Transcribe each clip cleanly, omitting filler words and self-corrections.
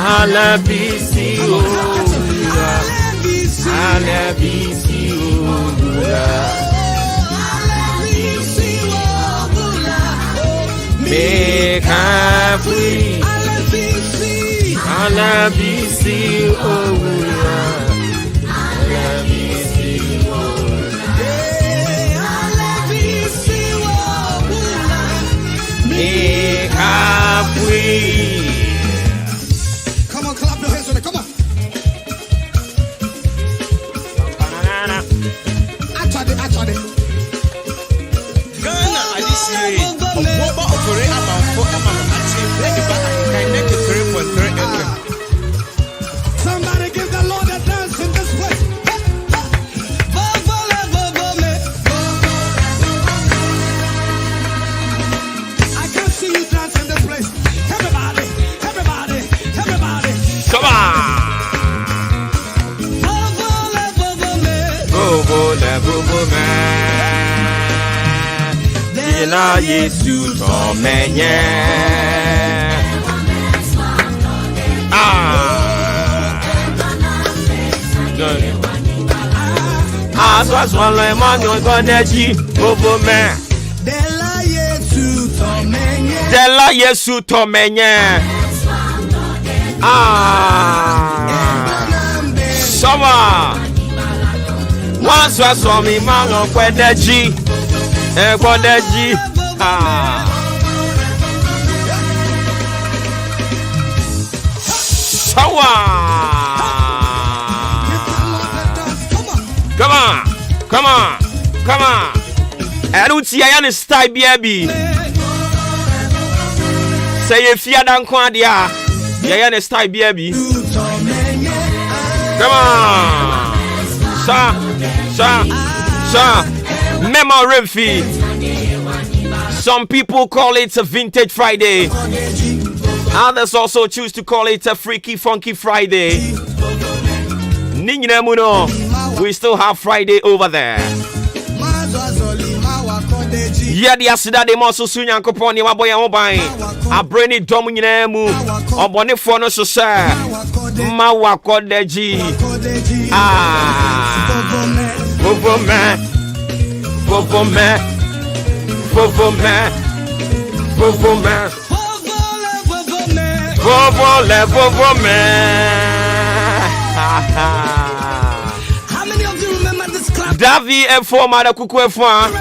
Alabisi Owura. Alabisi Owura. Make her free. Alabisi Owura. Alabisi Owura. Make her free. Come on, clap your hands on it. Come on. Actually. Ghana, I just see Obuoba Ofori Amanfo Maakye. Somebody give the Lord a dance in this place. I can see you dance in this place. Everybody. Come on. Bobo man. Dina Yesu tomenye. Swallow Emmanuel Goneji, Bobo man. Dela Yesu tomenye. Summer. Once was for me, man, on Quedeji. Quedeji. Come on. I don't see I style baby. Say if you don't come there, you style baby. Come on. Sir. Memory feed. Some people call it a vintage Friday. Others also choose to call it a freaky funky Friday. Ninyina muno. We still have Friday over there. Yeah, the asida de moso sunya koponi maboya mobai. A brainy dom nyina mu. Obone fo no so sir. Ma wakodeji. Bobo man. How many of you remember this clap? Davi F4 Mada Kuku F1.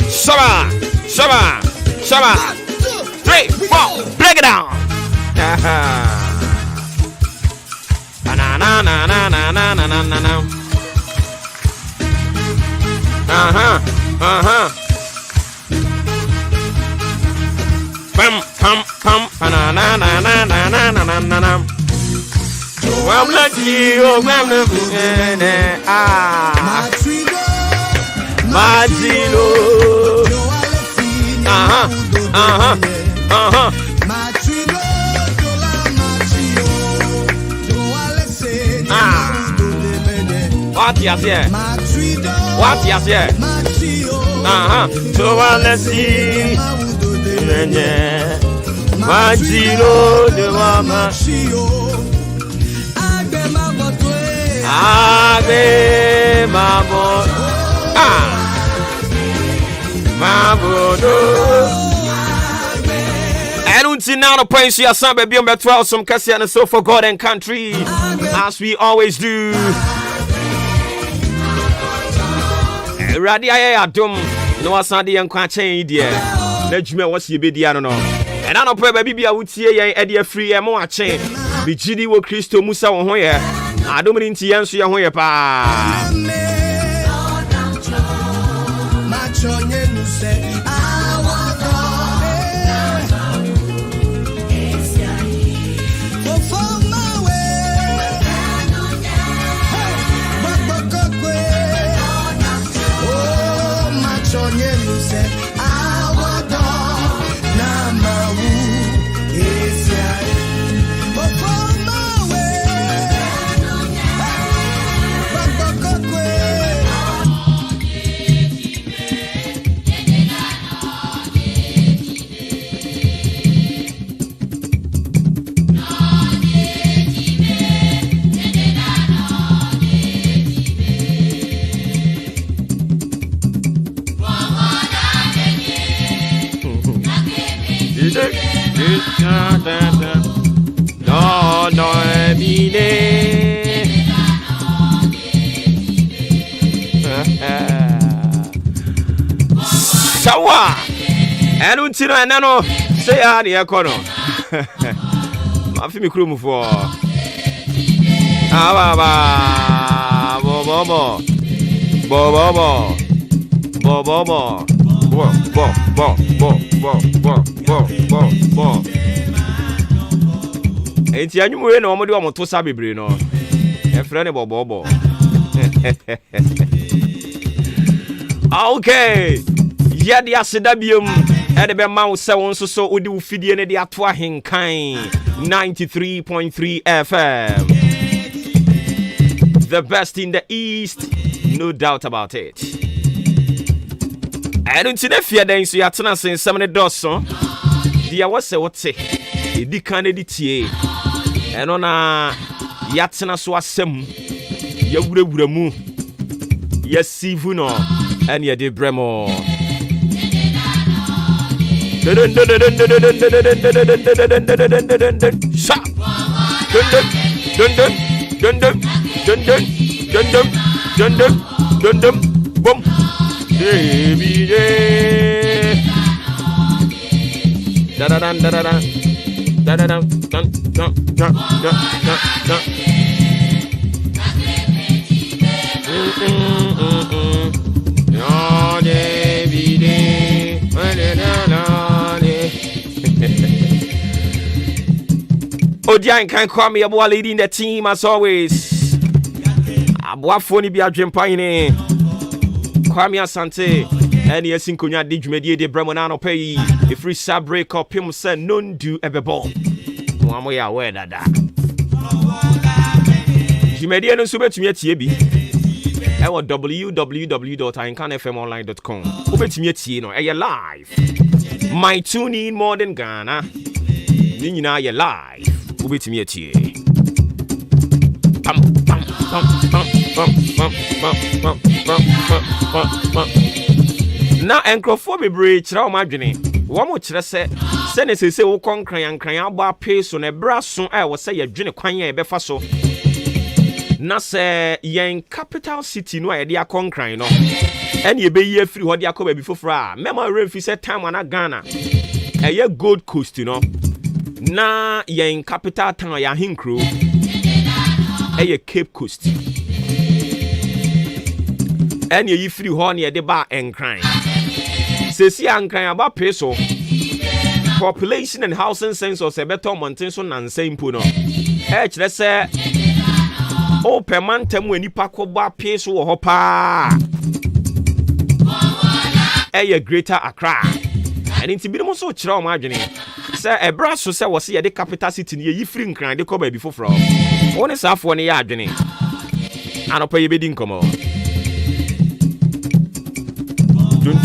Shaba. 3, 4, break it down. I'm lucky, oh, I'm Magilo. What you say? So let's see. Magilo de mama. Agbe mabo. Mabodo. And until now, the praise your son, baby, on 12, some Cassia and so for God and country, as we always do. Radia Adum, no Asadi and Quachain, dear. Let you know what's your bid, no. And I don't pray, baby, I would see a idea free and more chain. The GD will Christo Musa on here. I don't mean to answer your way, pa. No, no, mine. Sawa. Enu ntino enano. Say ya ni ekono. Mafi mi krumu fo. Baba. Bo. Enti anyumu we na omode omoto sa bebre no. E frɛ ne bobo. Okay. Yedi aseda biom e de be ma wo se won so odi wo fidie ne de ato ahenkan 93.3 FM. The best in the East, no doubt about it. I don't see the fear then so ya tena sen semne doso. Dia wose wote. Edi kan editie. Eno na ya tena so asem. Ya wurawura mu. Ya sivu no. En ya de bremo. Sha. Dun boom. Baby, da da da da da da da da da da. Odian can call me a boy leading the team as always. Aboa phone bi adwempane Kwame Asante ene asinkonya de dwumadi de bremona no pay e free sub break up him say non do ebebo mo amoya we dada dwumadi no so betumi atie bi e wo www.incanfmonline.com wo betumi atie no e live my tune in modern Ghana ni nyina ye live wo betumi atie pam na enkrofo bebre kira o madwene wo mo kire se ne sese wo konkran abo ape so na braso a wo se ye dwene kwan ya befa so na se yen capital city no a ye de akonkran no ene ye be yi afiri ho de akoba bi foforo a mema refi se time na Ghana eye Gold Coast no na yen capital town ya hinkro eye Cape Coast ene yi free ho ne de ba enkran sesi ankran aba peso population and housing census e beto mountain so nansa impo no e kire se o permanent mu anipa ko ba peso wo ho pa eye Greater Accra ene ntibi mo so kire o ma adwene se e bra so se wo se ye de capital city ne yi free nkran de ko ba bi foforo woni safo ne ya adwene anopa ye bedi nkomo dun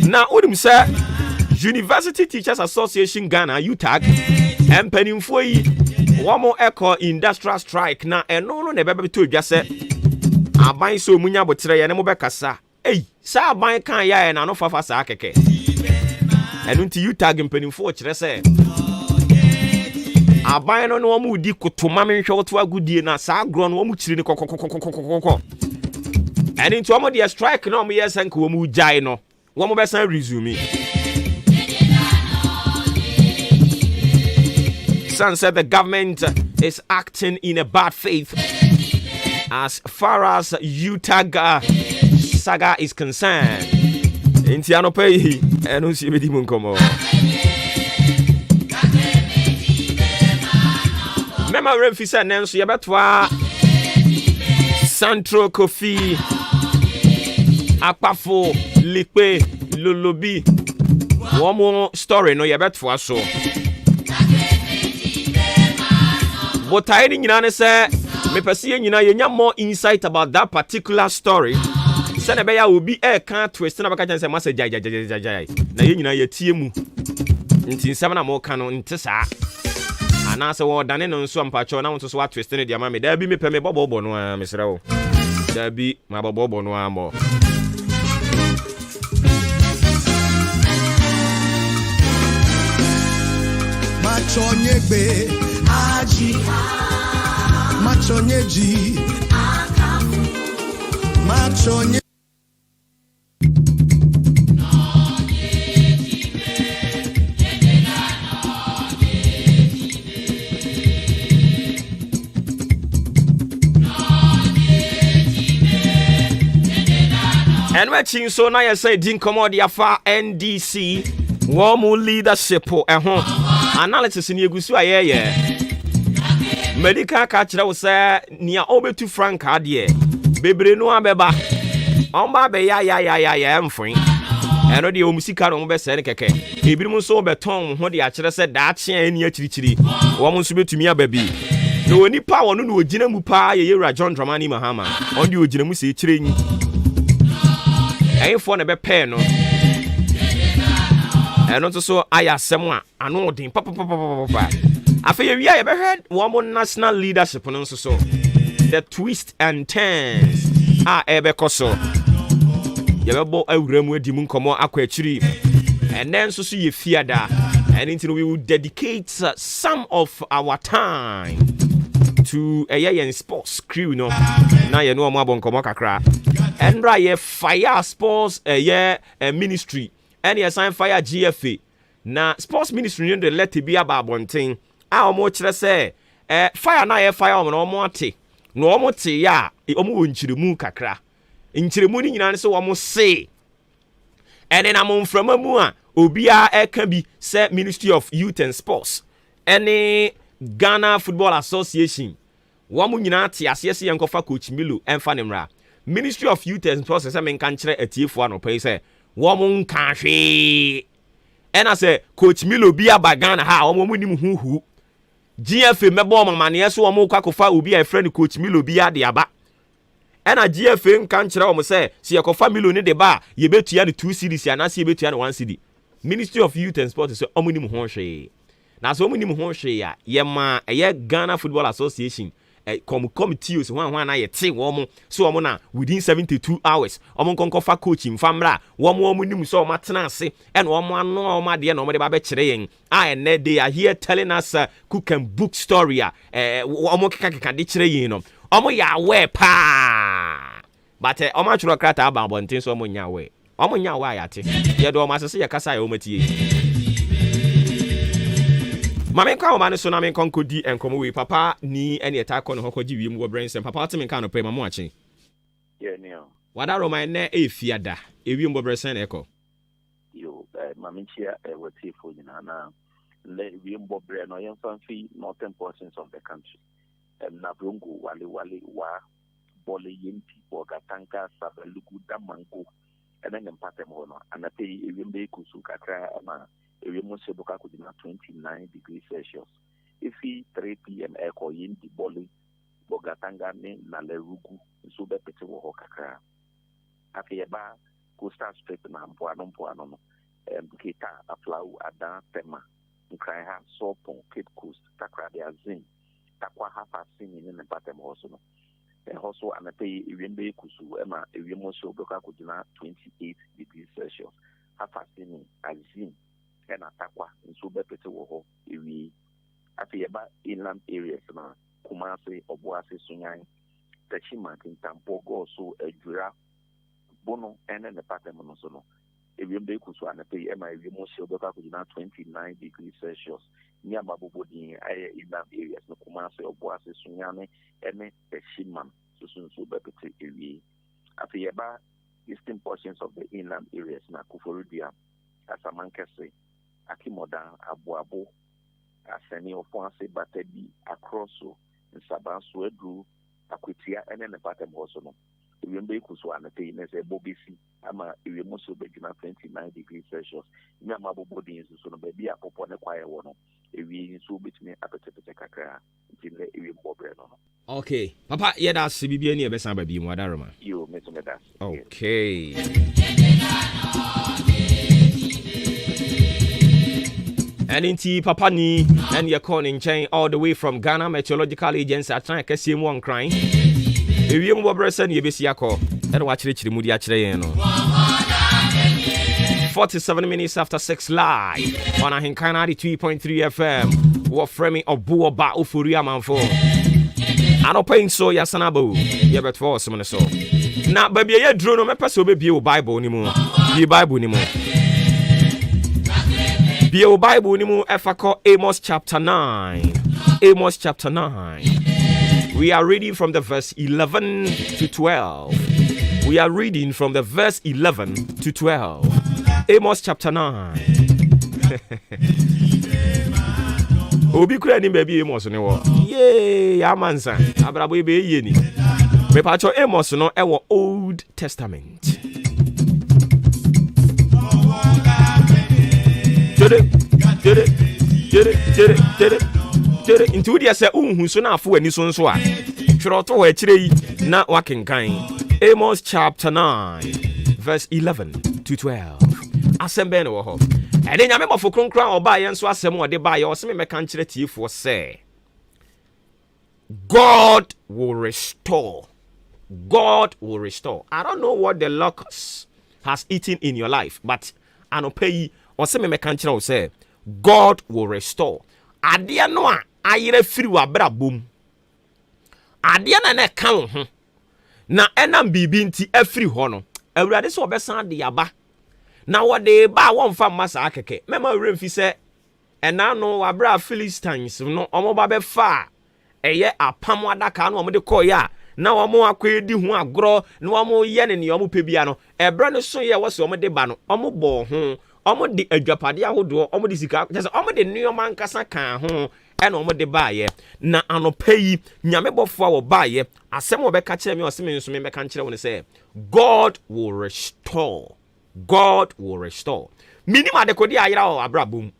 na odim say University Teachers Association Ghana UTAG empanimfo yi womo eco industrial strike na eno no ne bebe to dwa se aban so munya botere ye ne mo bekasa sa aban kan ya na no fafa sa akeke eno nti UTAG empanimfo kire se aban no wo mu di kotoma menhwe to agudie na sa agro no wo mu kiri ne kokokokokokoko and into one the strike no me yes and ko mu jai no one mo be san resume San said the government is acting in a bad faith as far as UTAG saga is concerned inti anope enu si be di mun komo mema remfi sa nenso ye betwa Central Kofi Akpafo Likpe Lolobi womo story no ye betwa so but I nyina ne say me pese nyina ye nya more insight about that particular story say na be ya obi e kan twist na baka chan say message jai na ye nyina ye tie mu nti nsam na mo kan no ntisa ana se wo dane no nso ampacho na nso so wa twist ne dia ma me da bi me pe me bobo no a mesra wo da bi ma bobo no a mo Machonyegbe Aji Machonyeji Machonye And watching so now you say din commodity afa NDC warm leadership analysis in Yegusu aye medical catch that was near obetu frank adie bebre no abeba omba be ya mfin eno de omusika no be se keke ebirum so beton ho de akere se da chia ani akirichiri wo mo so betumi ababi no oni pa wono no ogina mu pa ye Yewura John Dramani Mahama on de ogina mu se kire nyi for be pay no and also so ayasem a ano din papa afei we are heard one national leadership no so the twist and turns ebe koso ye bebo awuramu adimu nkomo akwachiri and then so ye fiada and until we will dedicate some of our time to a sports crew no na ye no mo abonkomo kakra and right fire sports ministry and yes sign fire GFA na sports ministry no dey let it be about bonten omo kire say fire na fire omo ate no omo te ya omo wonchiremu kakra nchiremu ni nyina so omo say and then am from mu a obia eka bi say Ministry of Youth and Sports any Ghana Football Association womu nyina te asese yenkofa coach Milo emfa nemra Ministry of Youth and Sports say men kan kire atiefo anopai say womu nka hwe ena say coach Milo bia ba Ghana ha womu nim huhu GFA mebo mamane so womu kwakofa obi a friend coach Milo bia de aba ena GFA nkan kire womu say se yakofa Milo ne de ba ye betua ne 2 series anase ye betua ne 1 cedi Ministry of Youth and Sports say omu nim ho hwe na so omu nim ho hwe ya ye ma eye Ghana Football Association committee so one na yete wo so wo na within 72 hours omo konkofa coach mfamra wo nim so wo matena ase and wo ano wo de na wo de ba be kire yen and they are here telling us cook and book story wo keka de kire yen no omo ya we pa but omo churo krata aba bonten so omo nya we ayate ye do omo asese ye kasa ye omatie Mame kwa o mane so na men konkodi enkomo we papa ni ene eta ko no hokoji wiem wo brensem papa teme kan no pe mamo ache ye ne o wada roma ne efiada ewiem bo brensem na eko yo mame chia wati fo nyina na le wiem bo bre no yen fanfi northern portions of the country na brongo wale wa bole yenti bogatanka sabalugu damango ene mpatem ho no anape ewiem be kusu kakra ama we must say boka could na 29 degrees Celsius. If 3 p.m. echo yin di boli bogatanga ne na lerugu so be pete wo kakra. Afi eba coastal strip na mpoano no. Kita aflau ada tema. Nkrai ha sopon Cape Coast takra de azin. Takwa hafa sin ni ne patem hoso no. Also anape ewembe kusu ema ewemo so boka could na 28 degrees Celsius. Hafa sin azin and atakwa nso bepete wo ho ewi afiyeba inland areas na Kumasi Obuasi Sunyan Tachima Kintampo go so ejura bono ene ne patem no so no ewi mbe kuso anape ema ewi mo se odoka ku na 29 degrees Celsius ni amabobo din aye inland areas no Kumasi Obuasi Sunyan ene Tachima so bepete ewi afiyeba eastern portions of the inland areas na Kuforudia Asamankese Akimoda Abuabo Aseni Ofonse Batebi Akroso Nsabanso Edu Akwitia ene ne patem hoso no ewembe ikuso anate inese bobisi ama ewemoso begina 29 degrees Celsius ni ama bobodi nso so no baby apopo ne kwaye wo no ewi nso betimi apetepete kakra ntile ewembo bre no. Okay papa ye da se bibia ni e be san ba bi mu adaroma yo metume da. Okay and inti papa ni and you're calling chain all the way from Ghana Meteorological Agency at trying to see one crying. If you want to send you be and watch it to Moody 47 minutes after 6 live on a Hinkana 93.3 FM. wɔfrɛ me Obuoba Ofori Amanfo. Anɔpa so yasanabo yɛbɛtɔ ɔsɛm ne so. Na baabi a yɛduro no mɛpɛ sɛ wobɛbie wo Bible ni mu. Bie Bible ni mu. Bie wo Bible ni mu ɛfa kɔ Amos chapter 9. Amos chapter 9. We are reading from the verse 11 to 12. We are reading from the verse 11 to 12. Amos chapter 9. Obi kura ni baby Amos ne wo. Yay, amansa. Abrabo be ye ni. Me pacho Amos no e wo Old Testament. Into dia se unhu so na afo ani so nso a. Twero to wa kire yi na wakenkan. Amos chapter 9 verse 11 to 12. Assemble no ho. And then nyame bofo kronkran oba ye nso asem ode ba ye o se me meka nkire tiefo say God will restore. God will restore. I don't know what the locust has eaten in your life, but anopai o se me meka nkire o say God will restore. Ade no a ayere firi wa brabom. Ade na ka wo ho. Na enam bibi nti afiri ho no. Awurade se obesan de yaba. Na wode ba wonfa masa akeke. Mema remfi se ena no wabra Philistines no omoba be fa eye apam adaka no omode koya na omo akwedi hu agro na omo ye ne ne omo pebia no ebra no so ye wose omode ba no omo bo ho omo de adwapade ahodo omo de sika just omo de nneoma nkasa kan ho ena omo de baaye na anopayi nyame bofo a wo baaye asem wo be ka kire me o se me nso me be kan kire wo ne say God will restore. God will restore. Minima de kodi ayira o abrabum.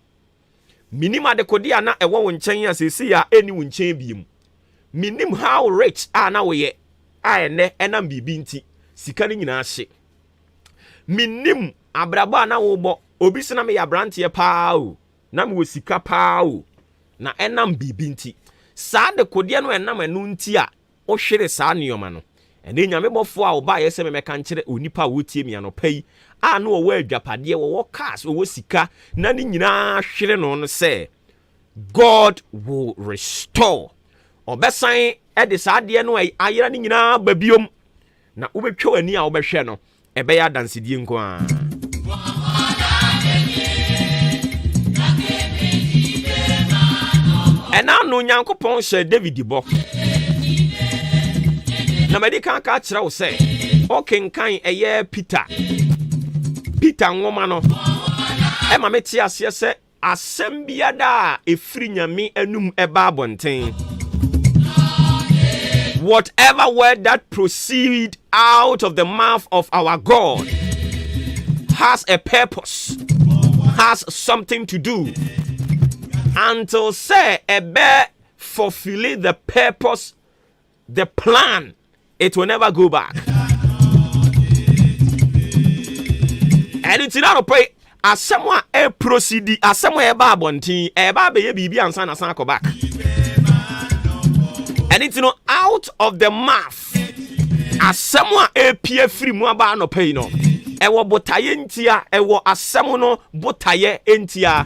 Minima de kodi ana ewo wo nchen ya sesi ya eni wo nchen biem. Minim how rich ana wo ye. Ene enam bibi nti sika ni nyina hye. Minim abrabo ana wo bo obi se na me ya brante paa o. Na me wo sika paa o. Na enam bibi nti. Sa de kodi no enam anu nti a o hwere sa nioma no. Ene nyame bofo a oba ye se me meka nkire onipa wo tie mi anopai a no wo adwapade wo cars wo sika na ni nyina hwere no say God will restore. Obesan e de saade no ayera ni nyina babiom na wo betwa ani a wo behwe no ebe ya dansedie nko a. Ena no Nyankopon hye David bo na medika ka kire wo say okenkan eye Peter ngoma no e ma meti ase se asem biada efiri nyame anum eba abonten. Whatever word that proceed out of the mouth of our God has a purpose, has something to do, until say ebe fulfill the purpose, the plan, it will never go back. And it's not a pray as someone a proceed as somewhere babontin a baby bibi and san asan back. And it's not out of the mouth as someone a peer free mwaba no pay no. Ewo botaye ntia ewo asemono botaye entia.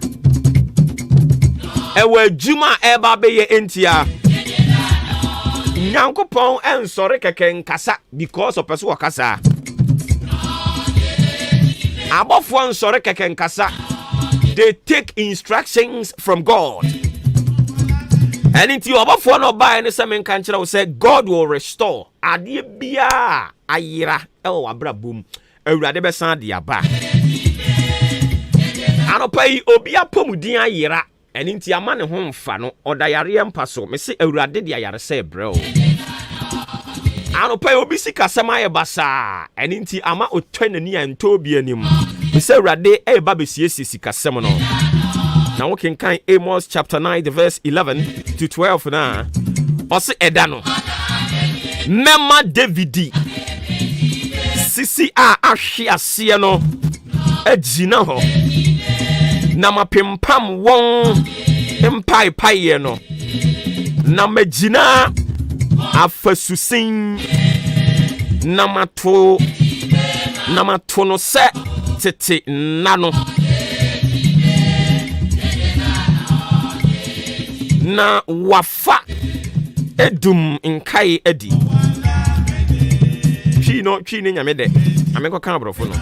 Ewo juma eba beye entia. Nyankopon ensore keke nkasa because of person wakasa. Abofo nsore keke nkasa. They take instructions from God. And into abofo no buy any semen kanchira will say God will restore. Ade bia ayira ewo abrabum. Awurade besan de aba. Anopai obi apomudin ayira. Eni nti ama ne ho mfa no odayare mpa so me se awurade de ayare se brɛ o. Anopai obi sika sama ye basa. Eni nti ama otwanani anto bi anim. Me se awurade e ba besiesi sika sem no. Na wo kenkan Amos chapter 9 the verse 11 to 12 na. Ose eda no. Mema Davidi. Sisi a ahwe ase no agina ho. Na mapempam won empaipaye no na magina afasusin na mato no se tete nano na wafa edum nkai edi twi ne nyame de ameko kan abrofo no.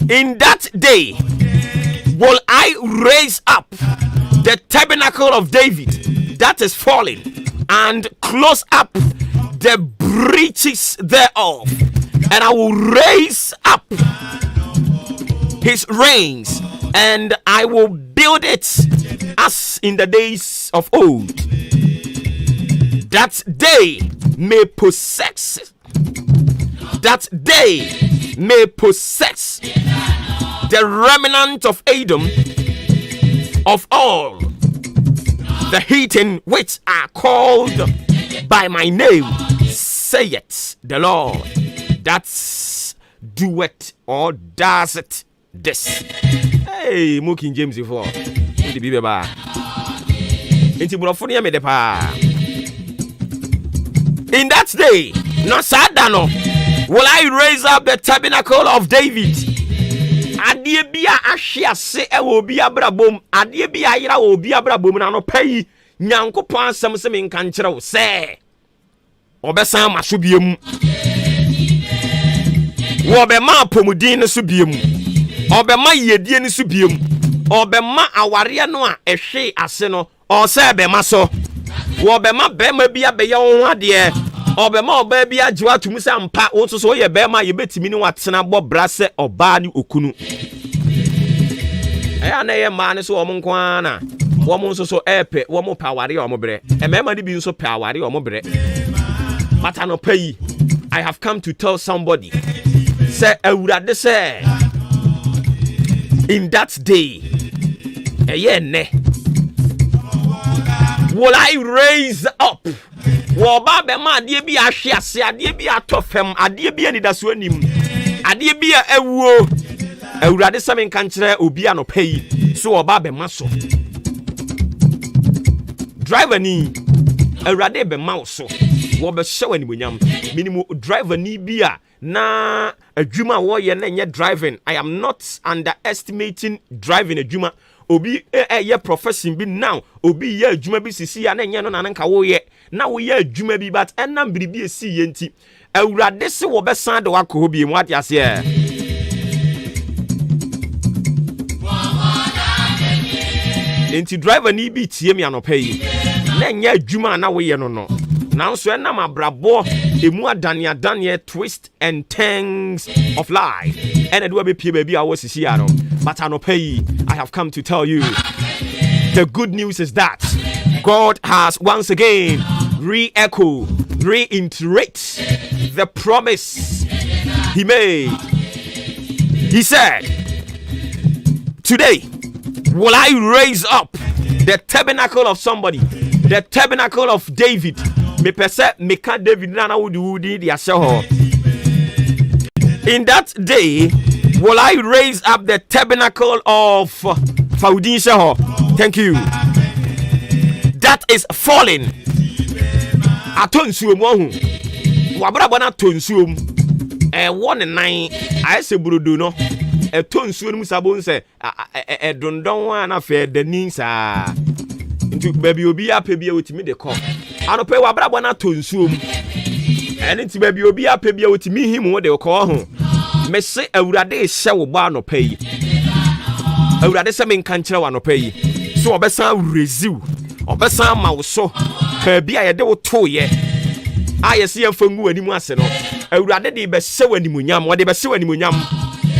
In that day will I raise up the tabernacle of David that is fallen and close up the breaches thereof, and I will raise up his reigns, and I will build it as in the days of old, that they may possess the remnant of Edom, of all the heathen which are called by my name, saith the Lord, that doeth or does it this. Hey, King James before. The Bible ba. Inti burofo ne me de pa. In that day, no sadano, will I raise up the tabernacle of David. Adie bia ahwe ase e wo bia brabom, adie bia ayira wo bia brabom na no payi. Nyankopon asem se me nka nkere wo se. Obesan maso biem. Wo be ma pomudin ne so biem. Obema yedie ni so biem. Obema aware no a ehwe ase no o se be ma so. Wo bema bema bia be ye ho ade. Obema oba bia jiwa tumu se ampa wo so ye bema ye betimi ni watena bo brase oba ni okunu. Eya na ye ma ne so omo nkwa na wo mo so epe wo mo paware o mo bre. Emema ni bi nso paware o mo bre. But I no pay. I have come to tell somebody. Say awurade say in that day, will I raise up? Woba be ma ade bi ahwe ase, ade bi atofem, ade bi anidaso anim, ade bi ewuo. Awurade se men kan kire obi anopa yi, so woba be ma so. Driver ni awurade be ma so. Wo be hye wani bonyam. Minimum driver ni bi a na adwuma wo ye na nye driving. I am not underestimating driving adwuma. Obi ye profession bi now. Obi ye adwuma bi sisi ya na nye no na nka wo ye. Na wo ye adwuma bi but enam biribi esi ye nti. Awurade se wo be san de wakọ bi mu ate ase e. Enti driver ni bi tie mi anopa yi. Na nye adwuma na wo ye no no. Now so enam abrabo emu adane twist and turns of life. And it will be pie baby awosisi ya no. But anopai, I have come to tell you the good news is that God has once again reiterate the promise he made. He said, today will I raise up the tabernacle of somebody, the tabernacle of David. Me pese me ka David na wudi di ase ho. In that day will I raise up the tabernacle of Faudin Sheho. Thank you. That is falling. Atonsuom ohu. Wabra bona tonsuom. 1-9 ayese burudu no. Tonsuom musabon se dondon na fe dani sa. Ntu baby obi apebia wotimi de ko. Anope wabra bona tonsuom. Enti baby obi apebia wotimi himu de ko ho. Me se awurade hye wo ba anope yi. Awurade se me nka nkere wa anope yi. So obesan reziw. Obesan ma wo so. Ka bia ye de wo to ye. Ayese ye fangu animu ase no. Awurade de be hye wanimunyam. Wo de be hye wanimunyam.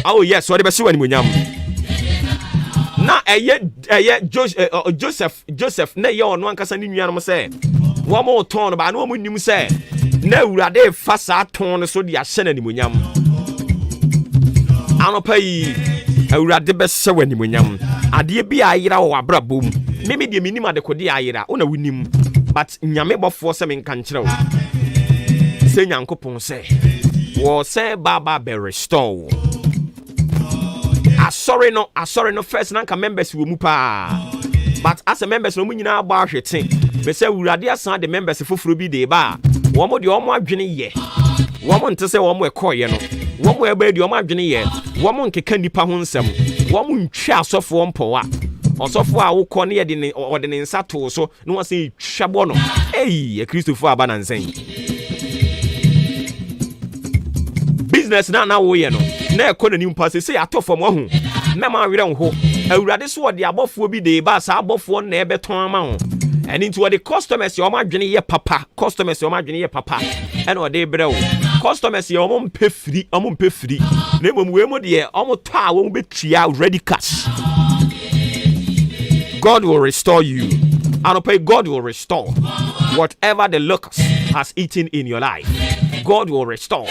Oh yes, wo de be hye wanimunyam. Na Joseph na ye ono ankasa ni nuanom se wo mo ton ba na wo nim se na awurade fa sa ton so de ahye na nimunyam. Anopa yi awurade be hye wanimunyam. Ade bi ayira wo abrabom. Meme de minim ade kode ayira ona wonim. But nyame bofo se men kan kire wo. Se nyankopon se wo se baba be restore. Sorry no first nanka members wo mu pa. But as a members no mu nyina agba ahwete. Be say urade asan de members foforo bi de ba. Wo mo de wo mo adwene ye. Wo mo nte se wo mo ekoye no. Wo mo eba de wo mo adwene ye. Wo mo nkeka nipa ho nsem. Wo mo ntwa asofo mpowa. Osofo a wokɔ ne yɛde ne ɔde ne nsa to so no wɔ sɛ twabɔ no ei Kristofo aba na nsɛn business na wo yɛ no na ɛkɔ na nimpa sɛ atɔ fam ho na ma werɛ ho awurade so ɔde abɔfoɔ bi de ba sa abɔfoɔ na ɛbɛtɔn ama ho ɛni nti wɔde customers yɛ ɔmo adwene yɛ papa customers yɛ ɔmo adwene yɛ papa ɛna ɔde brɛ wo customers yɛ ɔmo mpɛ firi na mmom we mo de ɔmo tɔ a wɔn betua ready cash. God will restore you. And pray God will restore whatever the locust has eaten in your life. God will restore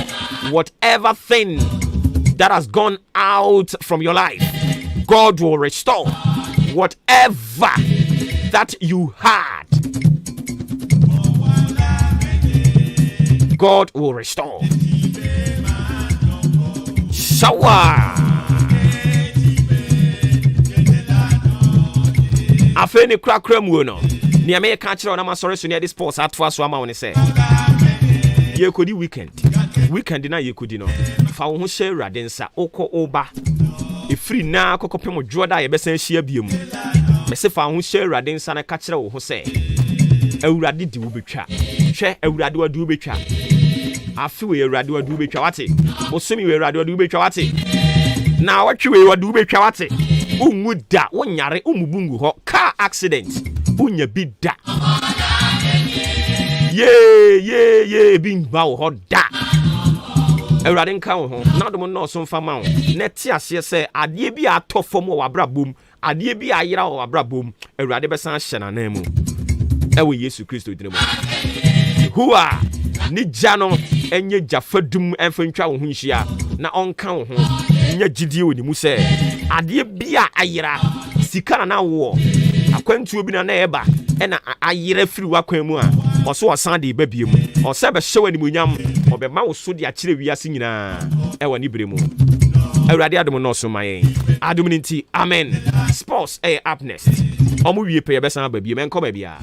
whatever thing that has gone out from your life. God will restore whatever that you had. God will restore. Shower. Afe ne krakra mu no ne me ka kire na masore so ne de sports atwa so ama woni se ye kodi weekend na ye kodi no fa wo ho hye urade nsa okọ oba efiri na kokopem dwoda ye besan hia biem me se fa wo ho hye urade nsa na ka kire wo ho se awurade di wo betwa hwe awurade wadu wo betwa afi we awurade wadu wo betwa wate bosomi we awurade wadu wo betwa wate na watwe we wadu wo betwa wate umuda wonyare umubungu ho car accident unya bi da ye bimba ho da awurade nka wo ho na dom no so mfa ma wo na ti ase se ade bi atofom wo abrabom ade bi ayira wo abrabom awurade besan hye na nan mu ewo Yesu Kristo dinemu huwa ni jano enye jafadum enfantwa wo ho nhia na onka wo ho nya gidie woni mu se ade bia ayira sika na wo akwantuo bi na eba na ayira firi wakwan mu a oso osan de ba biem osa be hyewa ni munyam obema wo so de akire wiase nyina ewa ni bremu awurade adom no so mayen adom nti amen sports up next omo wie pe ye besan ba biem enko ba bia